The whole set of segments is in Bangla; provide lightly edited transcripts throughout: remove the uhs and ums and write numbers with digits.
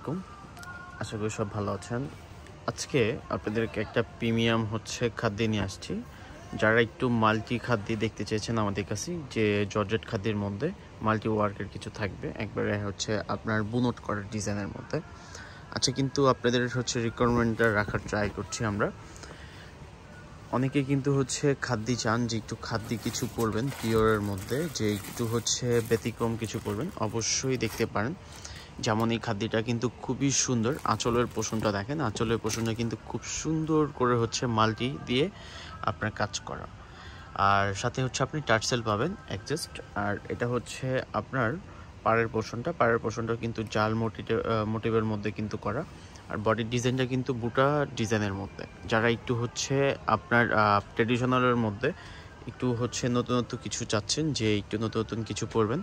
আলাইকুম। আশা করি সব ভালো আছেন। আজকে আপনাদেরকে একটা প্রিমিয়াম খাদ্য নিয়ে আসছি। যারা একটু মাল্টি খাদ্য দেখতে চেয়েছেন আমাদের কাছে, যে জর্জেট খাদ্যের মধ্যে মাল্টি ওয়ার্কের কিছু থাকবে, একবারে আপনার বুনট করার ডিজাইনের মধ্যে। আচ্ছা, কিন্তু আপনাদের রিকোয়ারমেন্টটা রাখার ট্রাই করছি আমরা। অনেকে কিন্তু খাদ্য চান যে একটু খাদ্য কিছু পরবেন পিওরের মধ্যে, যে একটু ব্যতিক্রম কিছু পরবেন, অবশ্যই দেখতে পারেন। যেমন এই খাদ্যটা কিন্তু খুবই সুন্দর। আঁচলের পোষণটা দেখেন, আঁচলের পোষণটা কিন্তু খুব সুন্দর করে মাল্টি দিয়ে আপনার কাজ করা। আর সাথে আপনি টার্সেল পাবেন অ্যাডজাস্ট। আর এটা আপনার পাড়ের পোষণটা কিন্তু জাল মোটিভের মধ্যে কিন্তু করা। আর বডির ডিজাইনটা কিন্তু বুটা ডিজাইনের মধ্যে। যারা একটু আপনার ট্রেডিশনালের মধ্যে একটু নতুনত্ব কিছু চাচ্ছেন, যে একটু নতুন কিছু পরবেন,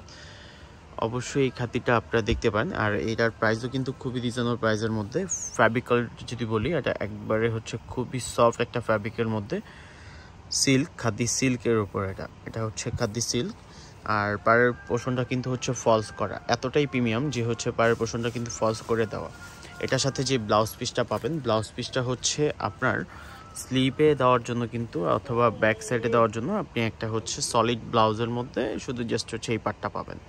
অবশ্যই এই খাদ্যটা আপনারা দেখতে পারেন। আর এটার প্রাইসও কিন্তু খুবই রিজনেবল প্রাইসের মধ্যে। ফ্যাব্রিক যদি বলি, এটা একবারে খুবই সফট একটা ফ্যাব্রিকের মধ্যে, সিল্ক, খাদি সিল্কের উপর। এটা খাদি সিল্ক। আর পাড়ের পোষণটা কিন্তু ফলস করা, এতটাই প্রিমিয়াম যে পাড়ের পোষণটা কিন্তু ফলস করে দেওয়া। এটার সাথে যে ব্লাউজ পিসটা পাবেন, ব্লাউজ পিসটা আপনার স্লিপে দেওয়ার জন্য কিন্তু, অথবা ব্যাক সাইডে দেওয়ার জন্য আপনি একটা সলিড ব্লাউজের মধ্যে শুধু জাস্ট এই পার্টটা পাবেন।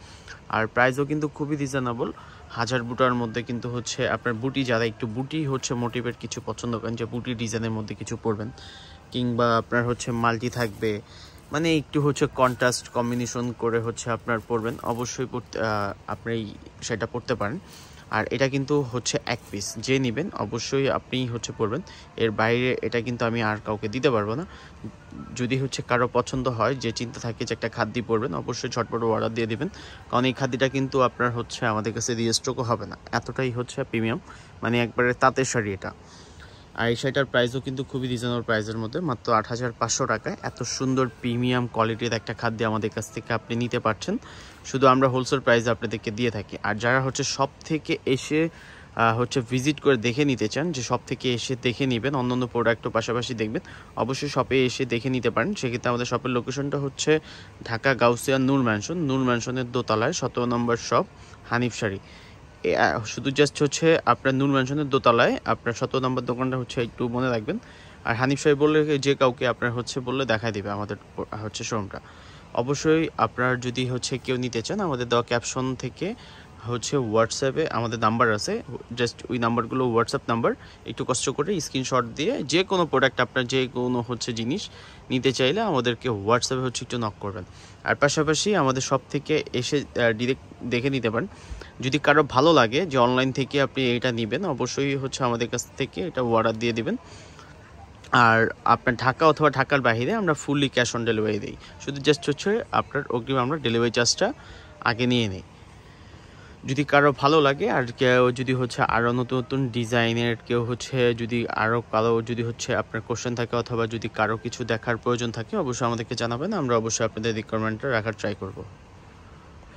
আর প্রাইসও কিন্তু খুবই রিজনেবল। 1000 বুটার মধ্যে কিন্তু আপনার বুটি, যারা একটু বুটি মোটিভের কিছু পছন্দ করেন, যে বুটি ডিজাইনের মধ্যে কিছু পরবেন, কিংবা আপনার মাল্টি থাকবে, মানে একটু কন্ট্রাস্ট কম্বিনেশন করে আপনার পরবেন, অবশ্যই আপনি সেটা পরতে পারেন। আর এটা কিন্তু এক পিস, যে নেবেন অবশ্যই আপনি পরবেন। এর বাইরে এটা কিন্তু আমি আর কাউকে দিতে পারবো না। যদি কারো পছন্দ হয়, যে চিন্তা থাকে যে একটা খাদ্য পরবেন, অবশ্যই ঝটপট অর্ডার দিয়ে দিবেন। কারণ এই খাদ্যটা কিন্তু আপনার আমাদের কাছে রিস্টকও হবে না, এতটাই প্রিমিয়াম, মানে একবারে তাঁতের শাড়ি এটা। আর এই শাড়িটার প্রাইসও কিন্তু খুবই রিজনেবল প্রাইসের মধ্যে, মাত্র 8500 টাকায় এত সুন্দর প্রিমিয়াম কোয়ালিটির একটা খাদ্য আমাদের কাছ থেকে আপনি নিতে পারছেন। শুধু আমরা হোলসেল প্রাইসে আপনাদেরকে দিয়ে থাকি। আর যারা সব থেকে এসে ভিজিট করে দেখে নিতে চান, যে সব থেকে এসে দেখে নেবেন, অন্যান্য প্রোডাক্টও পাশাপাশি দেখবেন, অবশ্যই শপে এসে দেখে নিতে পারেন। সেক্ষেত্রে আমাদের শপের লোকেশনটা ঢাকা গাউসিয়া নূর ম্যানশনের দোতলায় 17 নম্বর শপ, হানিফ শাড়ি। শুধু জাস্ট আপনার নূর ম্যানশনের দোতলায় আপনার 17 নম্বর দোকানটা একটু মনে রাখবেন। আর হানিফ শাড়ি বললে যে কাউকে আপনার বললে দেখাই দিবে আমাদের শোরুমটা। অবশ্যই আপনার যদি কেউ নিতে চান, আমাদের দেওয়া ক্যাপশন থেকে হোয়াটসঅ্যাপে আমাদের নাম্বার আছে, জাস্ট ওই নাম্বারগুলো হোয়াটসঅ্যাপ নাম্বার, একটু কষ্ট করে স্ক্রিনশট দিয়ে যে কোনো প্রোডাক্ট আপনার যে কোনো জিনিস নিতে চাইলে আমাদেরকে হোয়াটসঅ্যাপে একটু নক করবেন। আর পাশাপাশি আমাদের সব থেকে এসে ডিরেক্ট দেখে নিতে পারেন। যদি কারো ভালো লাগে যে অনলাইন থেকে আপনি এটা নেবেন, অবশ্যই আমাদের কাছ থেকে এটা অর্ডার দিয়ে দিবেন। আর আপনার ঢাকা অথবা ঢাকার বাইরে আমরা ফুললি ক্যাশ অন ডেলিভারি দিই। শুধু জাস্ট আপনার অগ্রিম আমরা ডেলিভারি চার্জটা আগে নিয়ে নিই। যদি কারো ভালো লাগে, আর কেউ যদি আরও নতুন নতুন ডিজাইনের, কেউ যদি আরও কারো যদি আপনার কোশ্চেন থাকে, অথবা যদি কারো কিছু দেখার প্রয়োজন থাকে, অবশ্যই আমাদেরকে জানাবেন। আমরা অবশ্যই আপনাদের রিকোয়ারমেন্টটা রাখার ট্রাই করব।